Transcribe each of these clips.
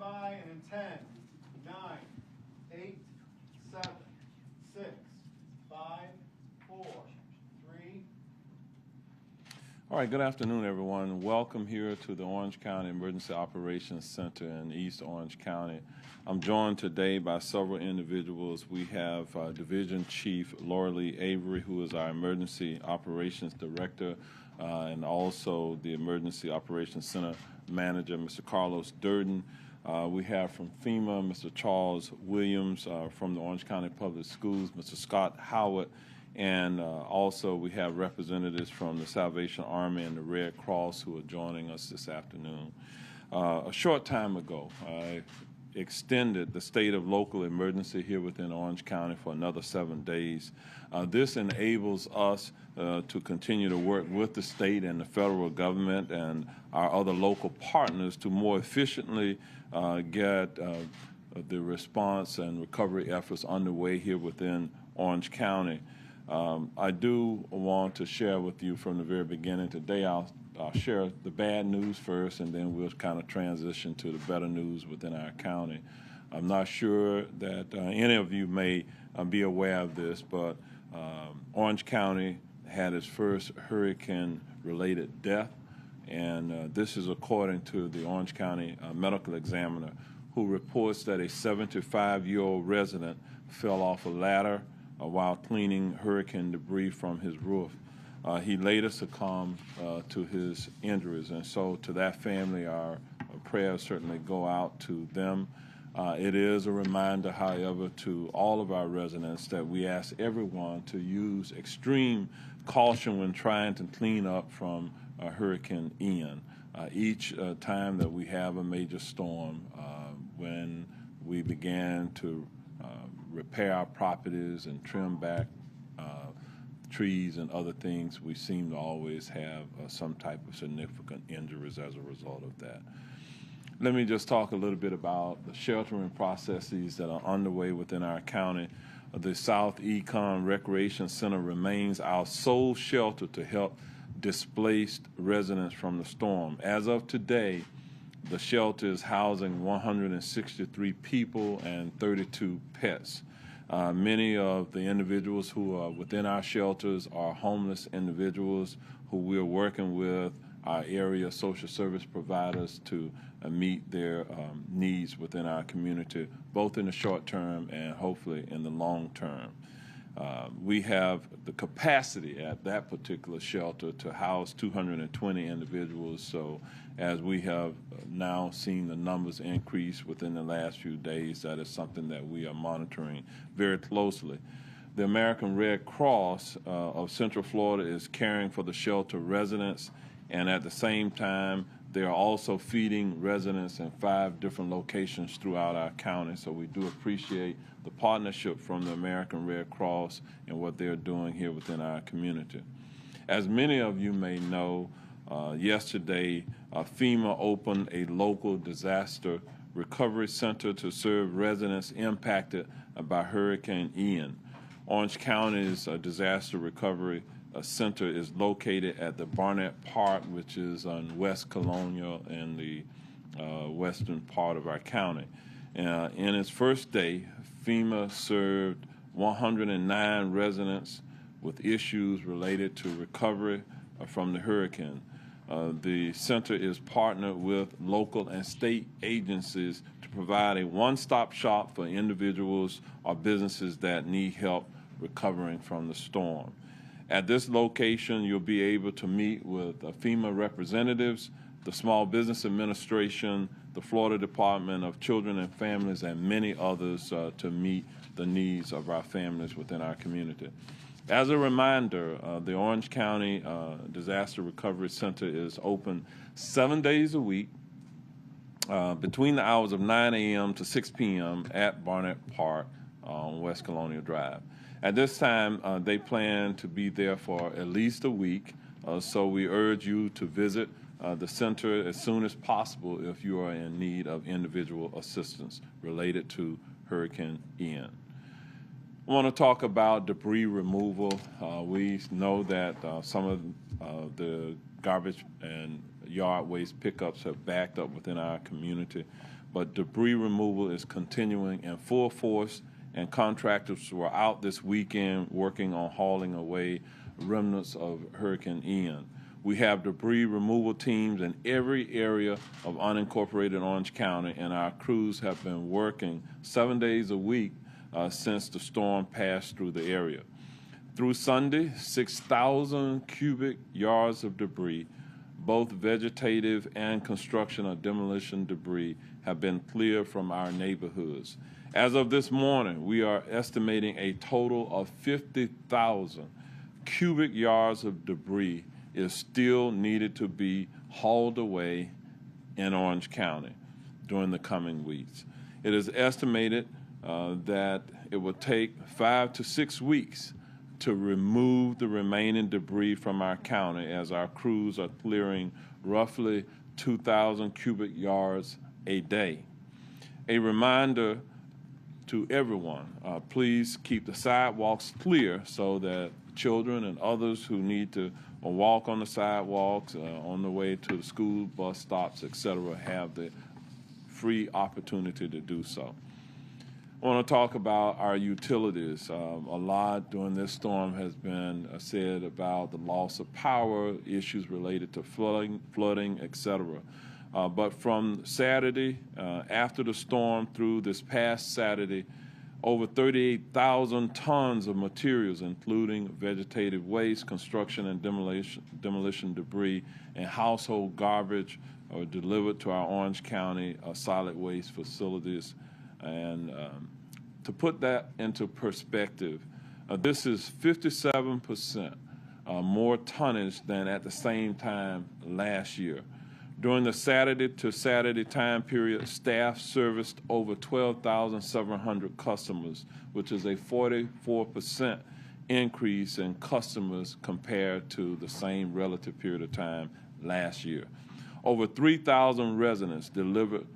by and in 10, 9, 8, 7, 6, 5, 4, 3. All right, good afternoon, everyone. Welcome here to the Orange County Emergency Operations Center in East Orange County. I'm joined today by several individuals. We have Division Chief Laura Lee Avery, who is our Emergency Operations Director, and also the Emergency Operations Center Manager, Mr. Carlos Durden. We have from FEMA, Mr. Charles Williams, from the Orange County Public Schools, Mr. Scott Howard, and also we have representatives from the Salvation Army and the Red Cross who are joining us this afternoon. A short time ago, I extended the state of local emergency here within Orange County for another 7 days. This enables us to continue to work with the state and the federal government and our other local partners to more efficiently get the response and recovery efforts underway here within Orange County. I do want to share with you from the very beginning today. I'll share the bad news first, and then we'll kind of transition to the better news within our county. I'm not sure that any of you may be aware of this, but Orange County had its first hurricane-related death, and this is according to the Orange County medical examiner, who reports that a 75-year-old resident fell off a ladder while cleaning hurricane debris from his roof. He later succumbed to his injuries, and so to that family, our prayers certainly go out to them. It is a reminder, however, to all of our residents that we ask everyone to use extreme caution when trying to clean up from Hurricane Ian. Each time that we have a major storm, when we began to repair our properties and trim back trees and other things, we seem to always have some type of significant injuries as a result of that. Let me just talk a little bit about the sheltering processes that are underway within our county. The South Econ Recreation Center remains our sole shelter to help displaced residents from the storm. As of today, the shelter is housing 163 people and 32 pets. Many of the individuals who are within our shelters are homeless individuals who we are working with our area social service providers to meet their needs within our community, both in the short term and hopefully in the long term. We have the capacity at that particular shelter to house 220 individuals, so as we have now seen the numbers increase within the last few days, that is something that we are monitoring very closely. The American Red Cross of Central Florida is caring for the shelter residents, and at the same time, they are also feeding residents in 5 different locations throughout our county, so we do appreciate the partnership from the American Red Cross and what they're doing here within our community. As many of you may know, yesterday, FEMA opened a local disaster recovery center to serve residents impacted by Hurricane Ian. Orange County's disaster recovery center is located at the Barnett Park, which is on West Colonial in the western part of our county. In its first day, FEMA served 109 residents with issues related to recovery from the hurricane. The center is partnered with local and state agencies to provide a one-stop shop for individuals or businesses that need help recovering from the storm. At this location, you'll be able to meet with FEMA representatives, the Small Business Administration, the Florida Department of Children and Families, and many others to meet the needs of our families within our community. As a reminder, the Orange County Disaster Recovery Center is open 7 days a week between the hours of 9 a.m. to 6 p.m. at Barnett Park on West Colonial Drive. At this time, they plan to be there for at least a week, so we urge you to visit the center as soon as possible if you are in need of individual assistance related to Hurricane Ian. I want to talk about debris removal. We know that some of the garbage and yard waste pickups have backed up within our community, but debris removal is continuing in full force, and contractors were out this weekend working on hauling away remnants of Hurricane Ian. We have debris removal teams in every area of unincorporated Orange County, and our crews have been working 7 days a week since the storm passed through the area. Through Sunday, 6,000 cubic yards of debris, both vegetative and construction or demolition debris, have been cleared from our neighborhoods. As of this morning, we are estimating a total of 50,000 cubic yards of debris is still needed to be hauled away in Orange County during the coming weeks. It is estimated that it will take 5 to 6 weeks to remove the remaining debris from our county as our crews are clearing roughly 2,000 cubic yards a day. A reminder to everyone, please keep the sidewalks clear so that children and others who need to walk on the sidewalks on the way to the school, bus stops, etc., have the free opportunity to do so. I want to talk about our utilities. A lot during this storm has been said about the loss of power, issues related to flooding, etc. But from Saturday, after the storm through this past Saturday, over 38,000 tons of materials, including vegetative waste, construction and demolition debris, and household garbage, are delivered to our Orange County solid waste facilities. And to put that into perspective, this is 57% more tonnage than at the same time last year. During the Saturday to Saturday time period, staff serviced over 12,700 customers, which is a 44% increase in customers compared to the same relative period of time last year. Over 3,000 residents delivered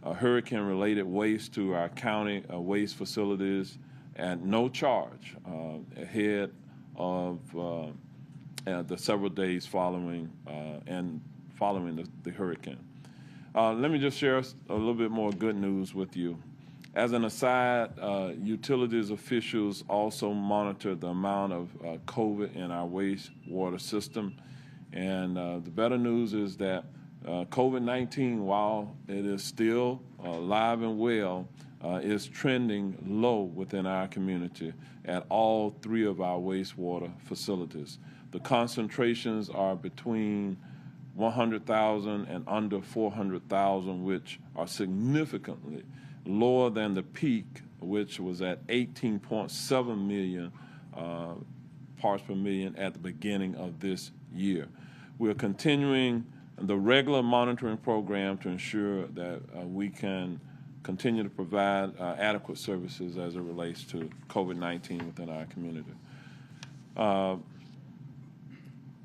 hurricane-related waste to our county waste facilities at no charge ahead of the several days following the hurricane. Let me just share a little bit more good news with you. As an aside, utilities officials also monitor the amount of COVID in our wastewater system. And the better news is that COVID-19, while it is still alive and well, is trending low within our community at all 3 of our wastewater facilities. The concentrations are between 100,000 and under 400,000, which are significantly lower than the peak, which was at 18.7 million parts per million at the beginning of this year. We're continuing the regular monitoring program to ensure that we can continue to provide adequate services as it relates to COVID-19 within our community.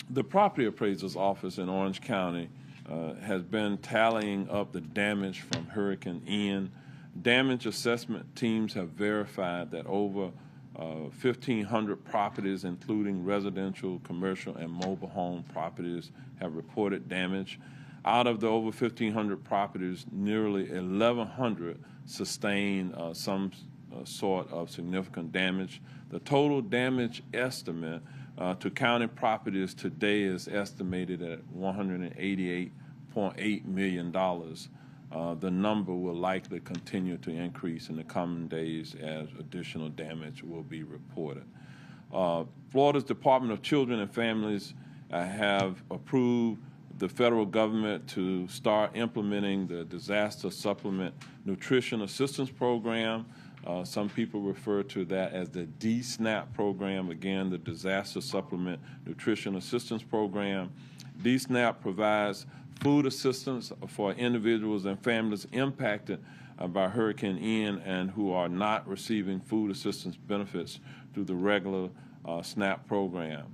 The Property Appraiser's Office in Orange County has been tallying up the damage from Hurricane Ian. Damage assessment teams have verified that over 1,500 properties, including residential, commercial, and mobile home properties, have reported damage. Out of the over 1,500 properties, nearly 1,100 sustained some sort of significant damage. The total damage estimate to county properties today is estimated at $188.8 million. The number will likely continue to increase in the coming days as additional damage will be reported. Florida's Department of Children and Families have approved the federal government to start implementing the Disaster Supplement Nutrition Assistance Program. Some people refer to that as the DSNAP program. Again, the Disaster Supplement Nutrition Assistance Program. DSNAP provides food assistance for individuals and families impacted by Hurricane Ian and who are not receiving food assistance benefits through the regular SNAP program.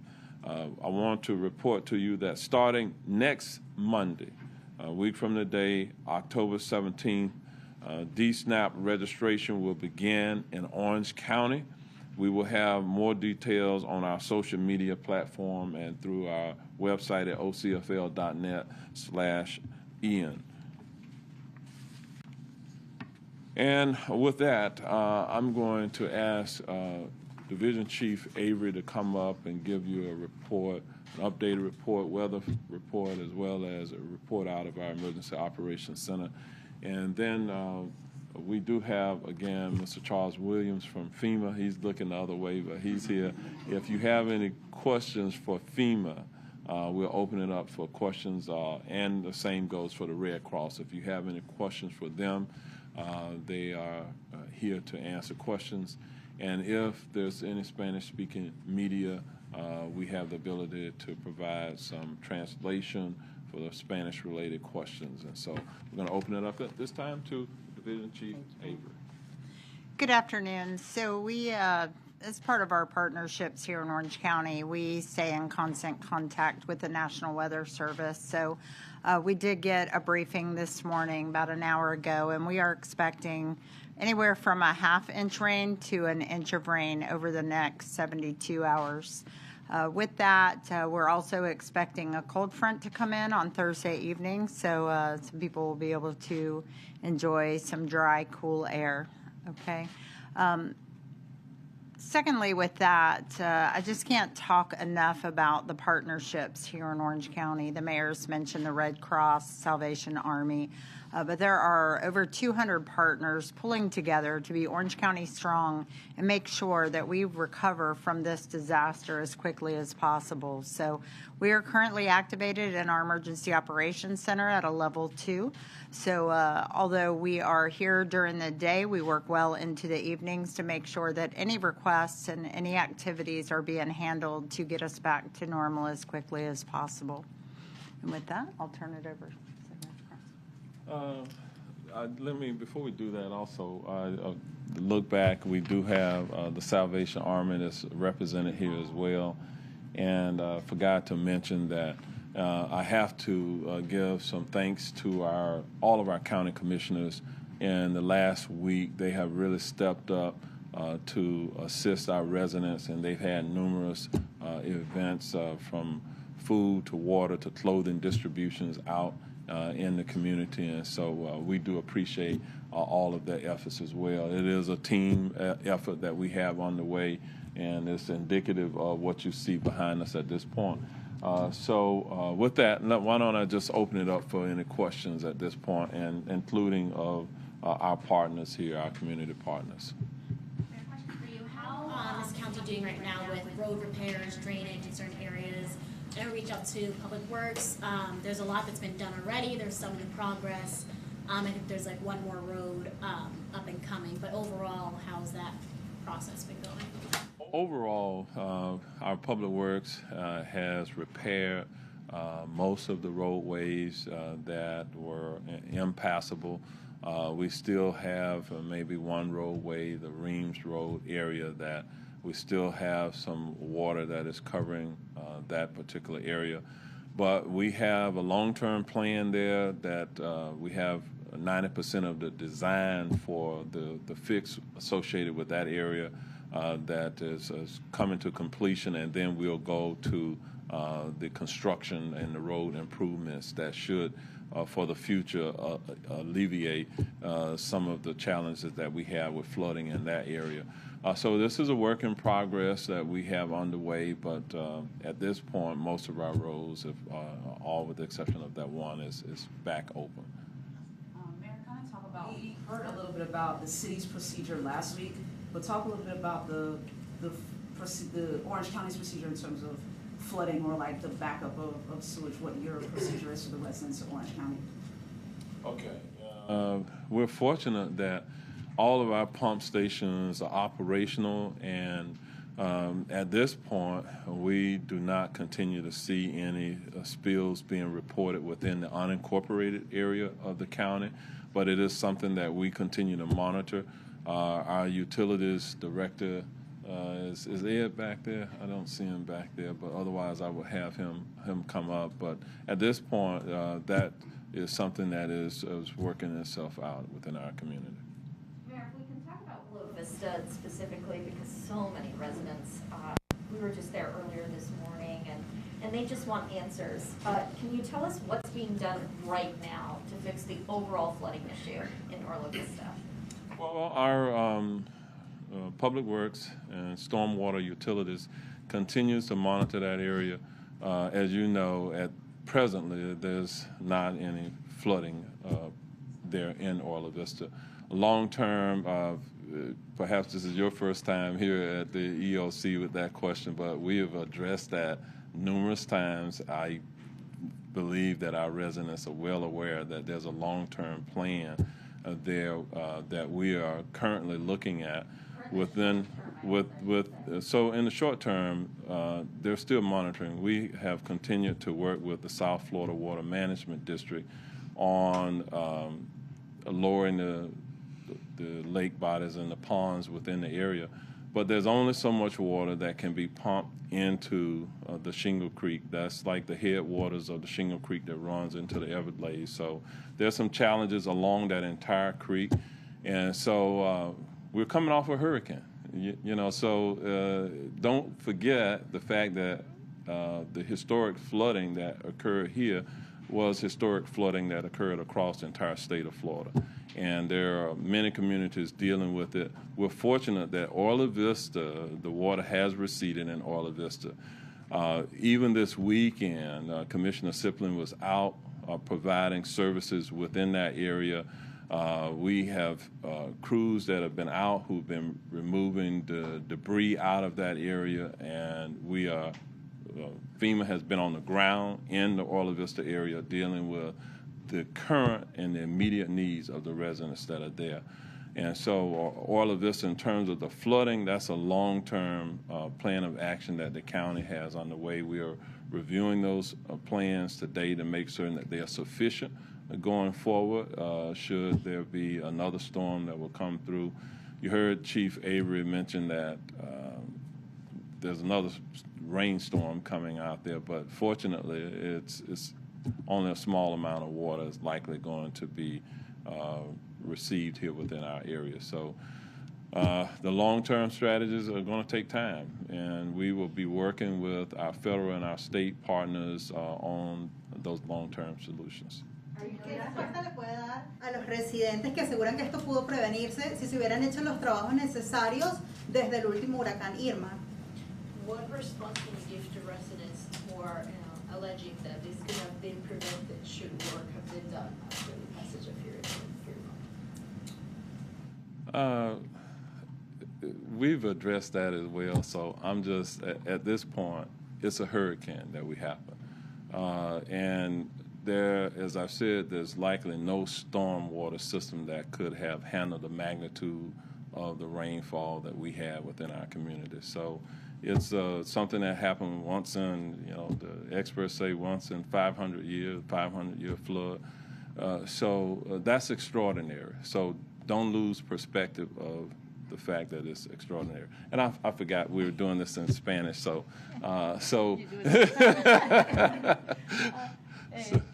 I want to report to you that starting next Monday, a week from today, October 17th, DSNAP registration will begin in Orange County. We will have more details on our social media platform and through our website at ocfl.net/Ian. And with that, I'm going to ask Division Chief Avery to come up and give you a report, an updated report, weather report, as well as a report out of our Emergency Operations Center. And then we do have, again, Mr. Charles Williams from FEMA. He's looking the other way, but he's here. If you have any questions for FEMA, we'll open it up for questions, and the same goes for the Red Cross. If you have any questions for them, they are here to answer questions. And if there's any Spanish-speaking media, we have the ability to provide some translation for the Spanish-related questions. And so we're going to open it up at this time to Division Chief Avery. Good afternoon. So we, as part of our partnerships here in Orange County, we stay in constant contact with the National Weather Service. So we did get a briefing this morning about an hour ago, and we are expecting anywhere from a ½ inch rain to an inch of rain over the next 72 hours. With that, we're also expecting a cold front to come in on Thursday evening, so some people will be able to enjoy some dry, cool air. Okay. Secondly, with that, I just can't talk enough about the partnerships here in Orange County. The mayor's mentioned the Red Cross, Salvation Army, but there are over 200 partners pulling together to be Orange County strong and make sure that we recover from this disaster as quickly as possible. So we are currently activated in our Emergency Operations Center at a level 2. So although we are here during the day, we work well into the evenings to make sure that any requests and any activities are being handled to get us back to normal as quickly as possible. And with that, I'll turn it over. Let me, before we do that, also look back. We do have the Salvation Army that's represented here as well, and forgot to mention that I have to give some thanks to all of our county commissioners. In the last week, they have really stepped up to assist our residents, and they've had numerous events from food to water to clothing distributions out in the community, and so we do appreciate all of their efforts as well. It is a team effort that we have underway, and it's indicative of what you see behind us at this point. So with that, why don't I just open it up for any questions at this point, and including of our partners here, our community partners. Question for you. How is the county doing right now with road repairs, drainage in certain areas? I reach out to Public Works. There's a lot that's been done already. There's some in progress. I think there's like one more road up and coming. But overall, how's that process been going? Overall, our Public Works has repaired most of the roadways that were impassable. We still have maybe one roadway, the Reams Road area, that we still have some water that is covering that particular area. But we have a long-term plan there that we have 90% of the design for the fix associated with that area that is coming to completion, and then we'll go to the construction and the road improvements that should, for the future, alleviate some of the challenges that we have with flooding in that area. So this is a work in progress that we have underway, but at this point, most of our roads, all with the exception of that one, is back open. Mayor, kind of talk about, we heard a little bit about the city's procedure last week, but talk a little bit about the Orange County's procedure in terms of flooding, or like the backup of sewage, what your procedure is for the residents of Orange County. Okay. We're fortunate that all of our pump stations are operational, and at this point, we do not continue to see any spills being reported within the unincorporated area of the county, but it is something that we continue to monitor. Our utilities director, is Ed back there? I don't see him back there, but otherwise I would have him come up. But at this point, that is something that is working itself out within our community. Mayor, if we can talk about Blue Vista specifically, because so many residents, we were just there earlier this morning, and they just want answers. Can you tell us what's being done right now to fix the overall flooding issue in Orla Vista? Well, our Public Works and Stormwater Utilities continues to monitor that area. As you know, presently there's not any flooding there in Orla Vista. Long term, perhaps this is your first time here at the EOC with that question, but we have addressed that numerous times. I believe that our residents are well aware that there's a long-term plan there that we are currently looking at. So in the short term, they're still monitoring. We have continued to work with the South Florida Water Management District on lowering the lake bodies and the ponds within the area. But there's only so much water that can be pumped into the Shingle Creek. That's like the headwaters of the Shingle Creek that runs into the Everglades. So there's some challenges along that entire creek. And so we're coming off a hurricane, so don't forget the fact that the historic flooding that occurred here was historic flooding that occurred across the entire state of Florida. And there are many communities dealing with it. We're fortunate that Orla Vista, the water has receded in Orla Vista. Even this weekend, Commissioner Siplin was out providing services within that area. We have crews that have been out who've been removing the debris out of that area, and FEMA has been on the ground in the Orla Vista area dealing with the current and the immediate needs of the residents that are there. And so Orla Vista, in terms of the flooding, that's a long-term plan of action that the county has on the way. We are reviewing those plans today to make certain that they are sufficient going forward should there be another storm that will come through. You heard Chief Avery mention that there's another rainstorm coming out there, but fortunately it's only a small amount of water is likely going to be received here within our area. So the long-term strategies are going to take time, and we will be working with our federal and our state partners on those long-term solutions. ¿Qué respuesta le puede dar a los residentes que aseguran que esto pudo prevenirse si se hubieran hecho los trabajos necesarios desde el último huracán Irma? What response can you give to residents who are alleging that this could have been prevented should work have been done after the passage of Irma? We've addressed that as well, so I'm just, at this point, it's a hurricane that we happen. And there, as I've said, there's likely no storm water system that could have handled the magnitude of the rainfall that we had within our community. So it's something that happened once in, the experts say once in 500 years, 500-year flood. So that's extraordinary. So don't lose perspective of the fact that it's extraordinary. And I forgot we were doing this in Spanish, so.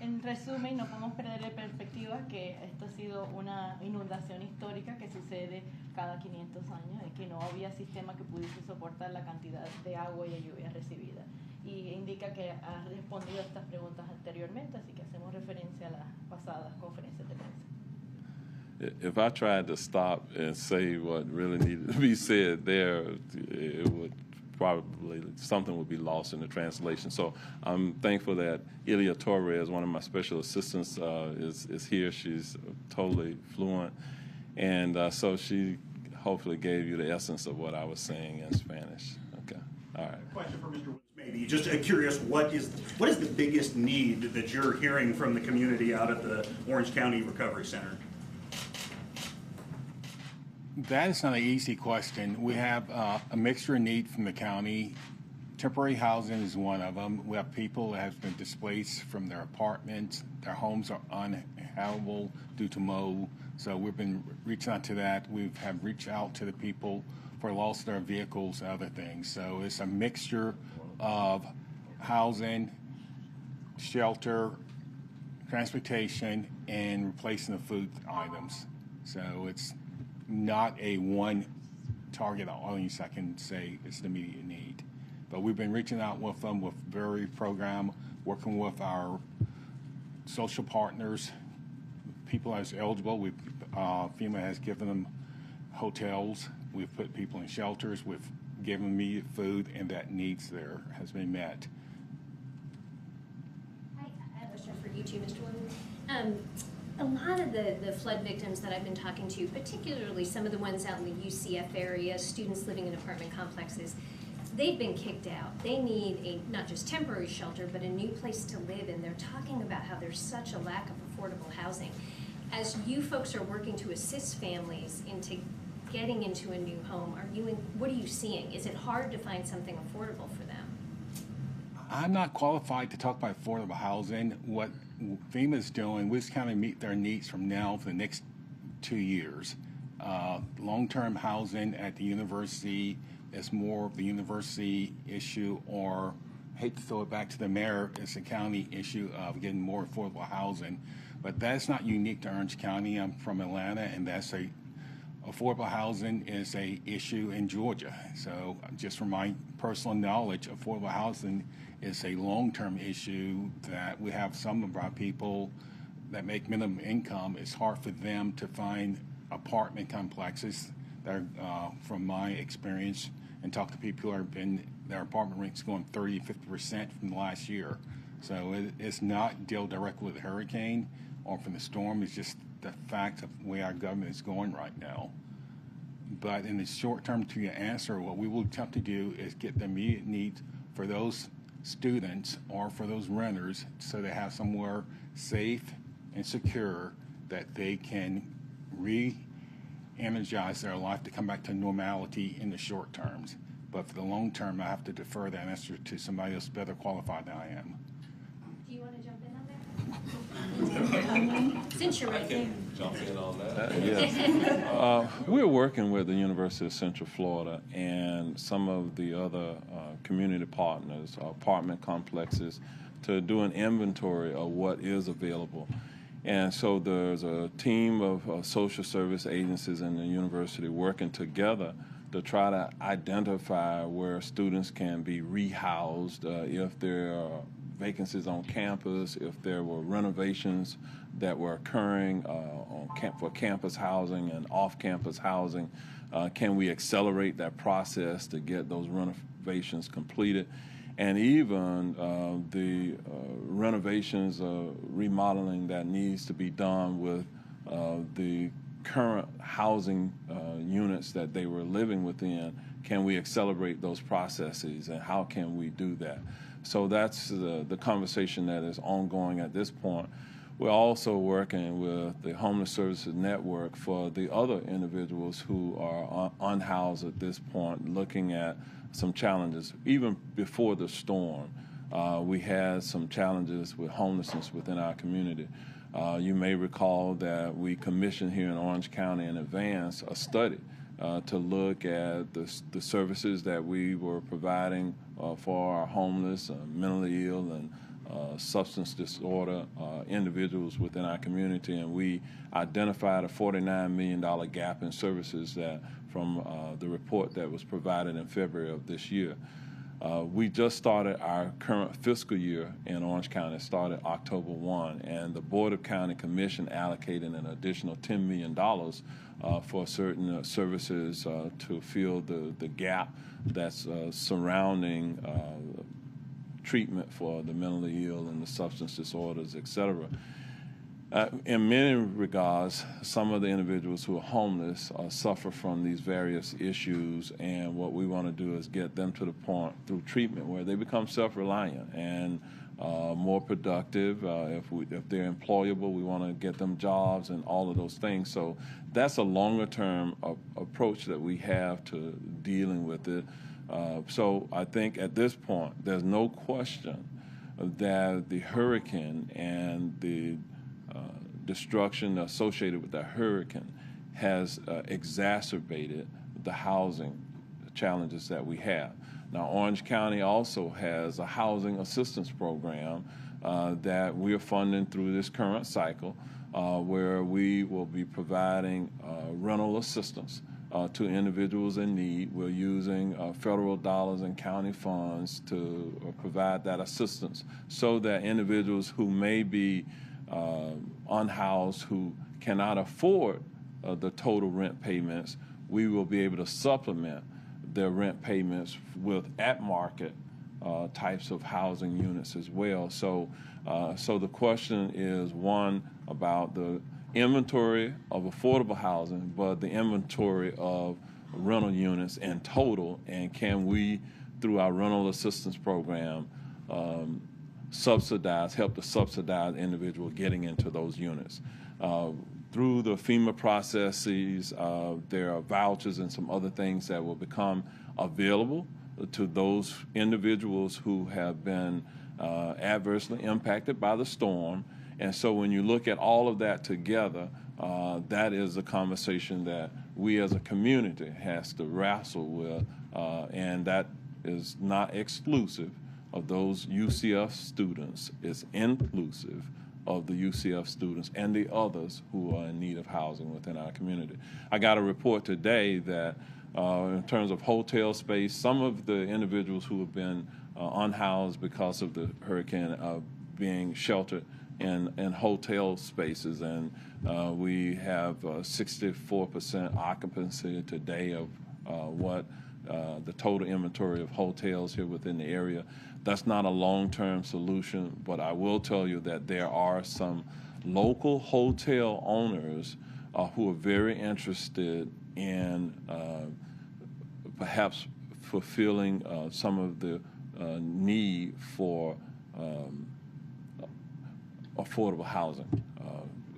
En resumen, no podemos perder de perspectiva que esto ha sido una inundación histórica que sucede cada 500 años y que no había sistema que pudiese soportar la cantidad de agua y de lluvia recibida. Y indica que ha respondido a estas preguntas anteriormente, así que hacemos referencia a las pasadas conferencias de prensa. If I tried to stop and say what really needed to be said there, it would probably something would be lost in the translation. So I'm thankful that Ilia Torres, one of my special assistants, is here. She's totally fluent, and so she hopefully gave you the essence of what I was saying in Spanish. Okay, all right. Question for Mr. Woods, maybe. Just curious, what is the biggest need that you're hearing from the community out at the Orange County Recovery Center? That is not an easy question. We have a mixture of need from the county. Temporary housing is one of them. We have people that have been displaced from their apartments. Their homes are uninhabitable due to mold. So we've been reaching out to that. We have reached out to the people for loss of their vehicles and other things. So it's a mixture of housing, shelter, transportation, and replacing the food items. So it's not a one target audience I can say it's the immediate need. But we've been reaching out with them with very program, working with our social partners, people that's eligible. FEMA has given them hotels. We've put people in shelters. We've given immediate food, and that needs there has been met. Hi, I have a question for you too, Mr. Williams. A lot of the flood victims that I've been talking to, particularly some of the ones out in the UCF area, students living in apartment complexes, they've been kicked out. They need a not just temporary shelter, but a new place to live, and they're talking about how there's such a lack of affordable housing. As you folks are working to assist families into getting into a new home, what are you seeing? Is it hard to find something affordable for them? I'm not qualified to talk about affordable housing. What FEMA's doing, we just kind of meet their needs from now for the next 2 years. Long-term housing at the university is more of the university issue, or I hate to throw it back to the mayor, it's a county issue of getting more affordable housing. But that's not unique to Orange County. I'm from Atlanta, and affordable housing is a issue in Georgia. So just from my personal knowledge, affordable housing is a long-term issue that we have some of our people that make minimum income. It's hard for them to find apartment complexes that are, from my experience, and talk to people who have been, their apartment rent's going 30, 50% from the last year. So it's not deal directly with the hurricane or from the storm. It's just the fact of where our government is going right now. But in the short term, to your answer, what we will attempt to do is get the immediate needs for those students or for those renters, so they have somewhere safe and secure that they can re-energize their life to come back to normality in the short terms. But for the long term, I have to defer that answer to somebody else better qualified than I am. Do you want to jump in on that? Since you're right there. Jump in on that. Yes. We're working with the University of Central Florida and some of the other community partners, apartment complexes, to do an inventory of what is available. And so there's a team of social service agencies in the university working together to try to identify where students can be rehoused, if there are vacancies on campus, if there were renovations that were occurring for campus housing and off-campus housing. Can we accelerate that process to get those renovations completed? And even the renovations, remodeling that needs to be done with the current housing units that they were living within, can we accelerate those processes, and how can we do that? So that's the conversation that is ongoing at this point. We're also working with the Homeless Services Network for the other individuals who are unhoused at this point, looking at some challenges. Even before the storm, we had some challenges with homelessness within our community. You may recall that we commissioned here in Orange County in advance a study to look at the services that we were providing for our homeless, mentally ill, and substance disorder individuals within our community, and we identified a $49 million gap in services that from the report that was provided in February of this year. We just started our current fiscal year in Orange County. It started October 1, and the Board of County Commission allocated an additional $10 million for certain services to fill the gap that's surrounding treatment for the mentally ill and the substance disorders, et cetera. In many regards, some of the individuals who are homeless suffer from these various issues, and what we want to do is get them to the point through treatment where they become self-reliant and more productive. If they're employable, we want to get them jobs and all of those things. So that's a longer-term approach that we have to dealing with it. So I think at this point, there's no question that the hurricane and the destruction associated with the hurricane has exacerbated the housing challenges that we have. Now, Orange County also has a housing assistance program that we're funding through this current cycle, where we will be providing rental assistance to individuals in need. We're using federal dollars and county funds to provide that assistance so that individuals who may be unhoused, who cannot afford the total rent payments, we will be able to supplement their rent payments with at-market types of housing units as well. So the question is, one, about the inventory of affordable housing, but the inventory of rental units in total, and can we, through our rental assistance program, help to subsidize individuals getting into those units. Through the FEMA processes, there are vouchers and some other things that will become available to those individuals who have been adversely impacted by the storm. And so when you look at all of that together, that is a conversation that we as a community has to wrestle with, and that is not exclusive of those UCF students. It's inclusive of the UCF students and the others who are in need of housing within our community. I got a report today that in terms of hotel space, some of the individuals who have been unhoused because of the hurricane are being sheltered in hotel spaces, and we have 64% occupancy today of what the total inventory of hotels here within the area. That's not a long-term solution, but I will tell you that there are some local hotel owners who are very interested in perhaps fulfilling some of the need for affordable housing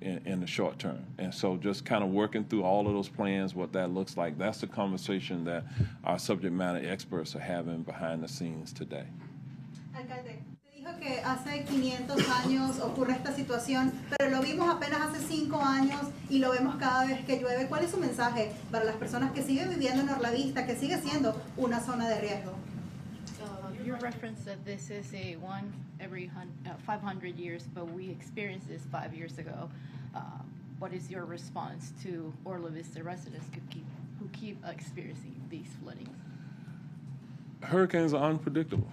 in the short term. And so just kind of working through all of those plans, what that looks like, that's the conversation that our subject matter experts are having behind the scenes today. Alcalde, se dijo que hace 500 años ocurre esta situación, pero lo vimos apenas hace 5 años y lo vemos cada vez que llueve. ¿Cuál es su mensaje para las personas que siguen viviendo en Orla Vista, que sigue siendo una zona de riesgo? Your reference that this is a one every 500 years, but we experienced this 5 years ago. What is your response to Orla Vista residents who keep experiencing these floodings? Hurricanes are unpredictable.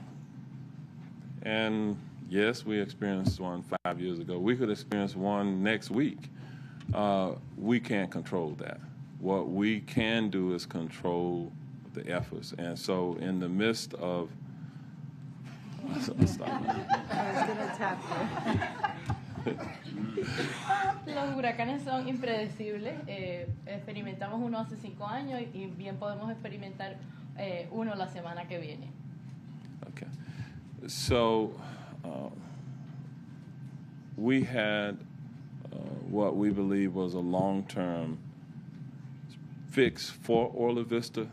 And yes, we experienced one 5 years ago. We could experience one next week. We can't control that. What we can do is control the efforts. And so in the midst of Los huracanes son impredecibles. Experimentamos uno hace 5 años y bien podemos experimentar uno la semana que viene. Okay. So we had what we believe was a long-term fix for Orla Vista,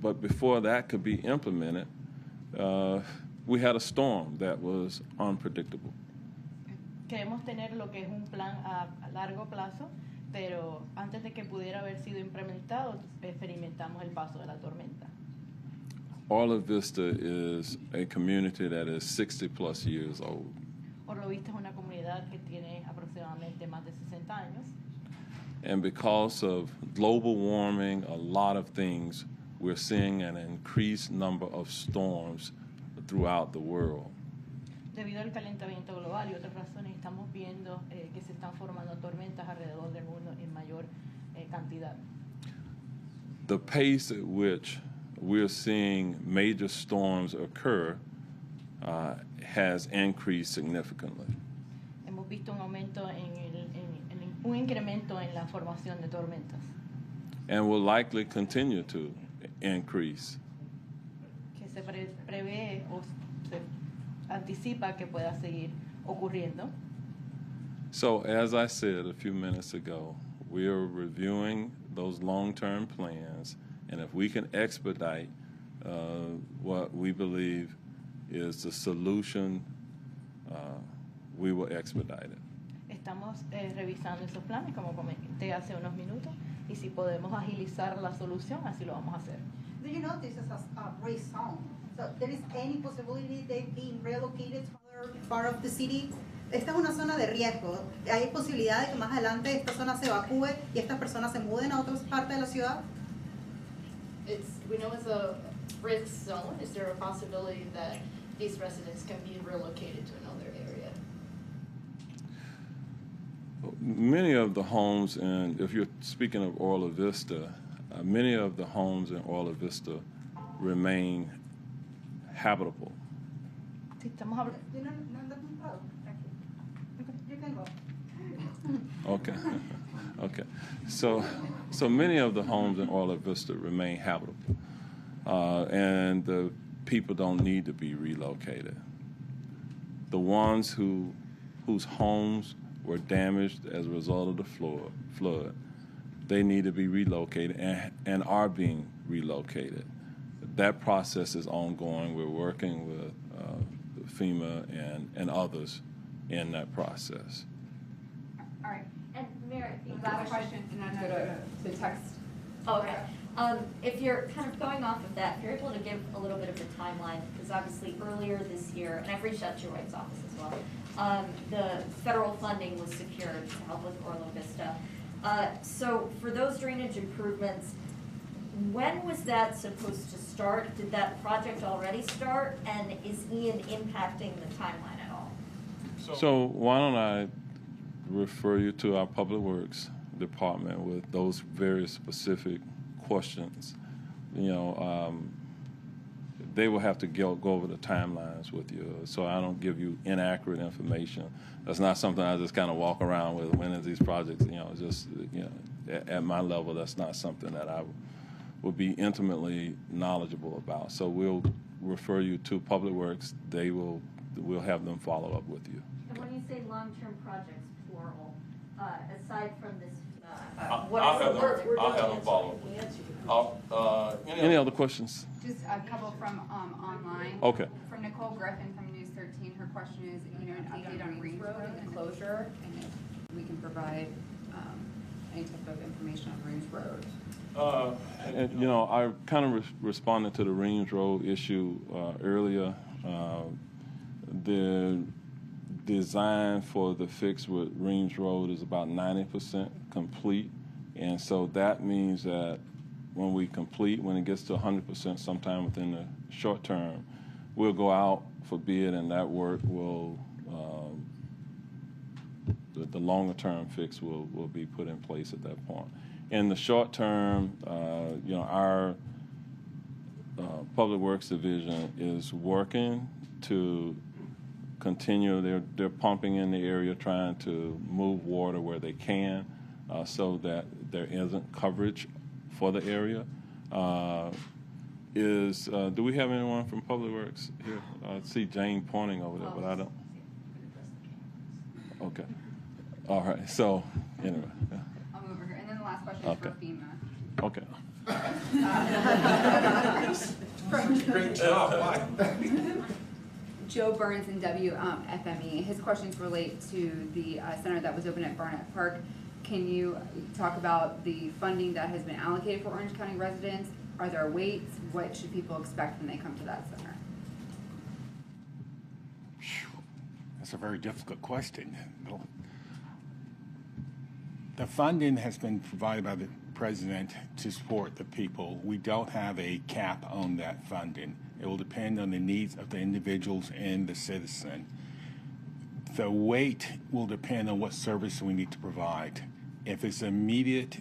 but before that could be implemented, we had a storm that was unpredictable. Queremos tener lo que es un plan a largo plazo, pero antes de que pudiera haber sido implementado, experimentamos el paso de la tormenta. Orla Vista is a community that is 60-plus years old. Orla Vista es una comunidad que tiene aproximadamente más de 60 años. And because of global warming, a lot of things, we're seeing an increased number of storms throughout the world. Debido al calentamiento global y otras razones, estamos viendo que se están formando tormentas alrededor del mundo en mayor cantidad. The pace at which we're seeing major storms occur has increased significantly. Hemos visto un aumento un incremento en la formación de tormentas. And will likely continue to increase. Que se prevé o se anticipa que pueda seguir ocurriendo. So as I said a few minutes ago, we are reviewing those long-term plans, and if we can expedite what we believe is the solution, we will expedite it. Estamos revisando esos planes, como comenté hace unos minutos, y si podemos agilizar la solución, así lo vamos a hacer. Do you know this is a risk zone? So there is any possibility they being relocated to other part of the city? Esta es una zona de riesgo. ¿Hay posibilidad de que más adelante esta zona se evacúe y estas personas se muden a otras partes de la ciudad? We know it's a risk zone. Is there a possibility that these residents can be relocated to another area? Many of the homes, and if you're speaking of Orla Vista, many of the homes in Orla Vista remain habitable. Sí, estamos hablando. You can go. Okay. Okay. So many of the homes in Orla Vista remain habitable, and the people don't need to be relocated. The ones whose homes were damaged as a result of the flood, they need to be relocated and are being relocated. That process is ongoing. We're working with Fema and others in that process. All right, and Mayor, if you Last question, and then go to text. Okay. If you're kind of going off of that, if you're able to give a little bit of the timeline, because obviously earlier this year, and I've reached out to your wife's office as well, the federal funding was secured to help with Orla Vista. So for those drainage improvements, when was that supposed to start? Did that project already start? And is Ian impacting the timeline at all? So why don't I refer you to our Public Works Department with those very specific questions. You know, they will have to go over the timelines with you, so I don't give you inaccurate information. That's not something I just kind of walk around with. When is these projects? You know, just at my level, that's not something that I would be intimately knowledgeable about. So we'll refer you to Public Works. We'll have them follow up with you. And when you say long-term projects, plural, aside from this, I'll have them follow up. Any other questions? Just a couple from online. Okay. From Nicole Griffin from News 13. Her question is, an update on Range Road and the closure, and if we can provide any type of information on Range Road. I kind of responded to the Range Road issue earlier. The design for the fix with Range Road is about 90% complete, and so that means that when it gets to 100% sometime within the short term, we'll go out for bid, and that work will, the longer term fix will be put in place at that point. In the short term, our Public Works Division is working to continue. They're pumping in the area, trying to move water where they can, so that there isn't coverage for the area. Do we have anyone from Public Works here? I see Jane pointing over there, but I don't. Okay. All right. So anyway. I'll move over here. And then the last question is for FEMA. Okay. Great job. Joe Burns in WFME. His questions relate to the center that was open at Barnett Park. Can you talk about the funding that has been allocated for Orange County residents? Are there waits? What should people expect when they come to that center? That's a very difficult question. The funding has been provided by the president to support the people. We don't have a cap on that funding. It will depend on the needs of the individuals and the citizen. The wait will depend on what service we need to provide. If it's immediate,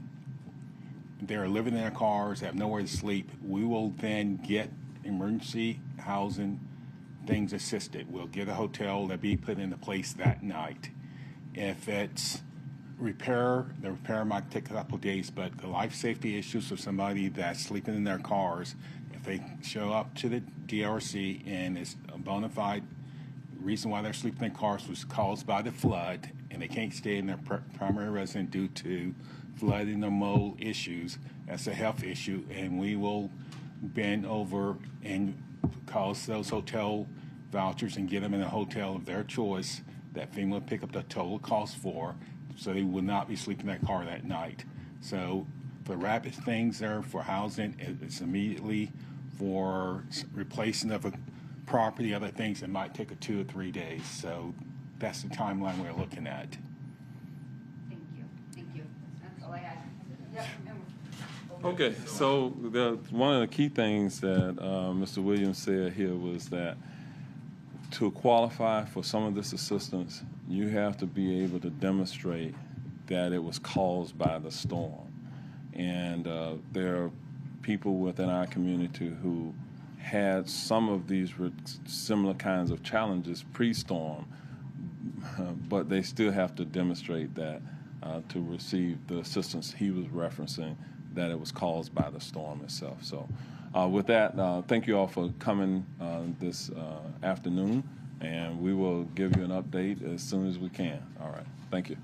they're living in their cars, have nowhere to sleep, we will then get emergency housing things assisted. We'll get a hotel that be put into place that night. If it's repair, the repair might take a couple of days, but the life safety issues of somebody that's sleeping in their cars, if they show up to the DRC and it's a bona fide reason why they're sleeping in cars was caused by the flood and they can't stay in their primary residence due to flooding or mold issues, that's a health issue, and we will bend over and cause those hotel vouchers and get them in a hotel of their choice that FEMA will pick up the total cost for, so they will not be sleeping in that car that night. So the rapid things there for housing, it's immediately. For replacing of a property, other things, it might take 2 or 3 days. So that's the timeline we're looking at. Thank you. Thank you. That's all I had. Yep. Okay, so one of the key things that Mr. Williams said here was that to qualify for some of this assistance, you have to be able to demonstrate that it was caused by the storm. And there are people within our community who had some of these similar kinds of challenges pre-storm, but they still have to demonstrate that to receive the assistance he was referencing, that it was caused by the storm itself. So with that, thank you all for coming this afternoon, and we will give you an update as soon as we can. All right. Thank you.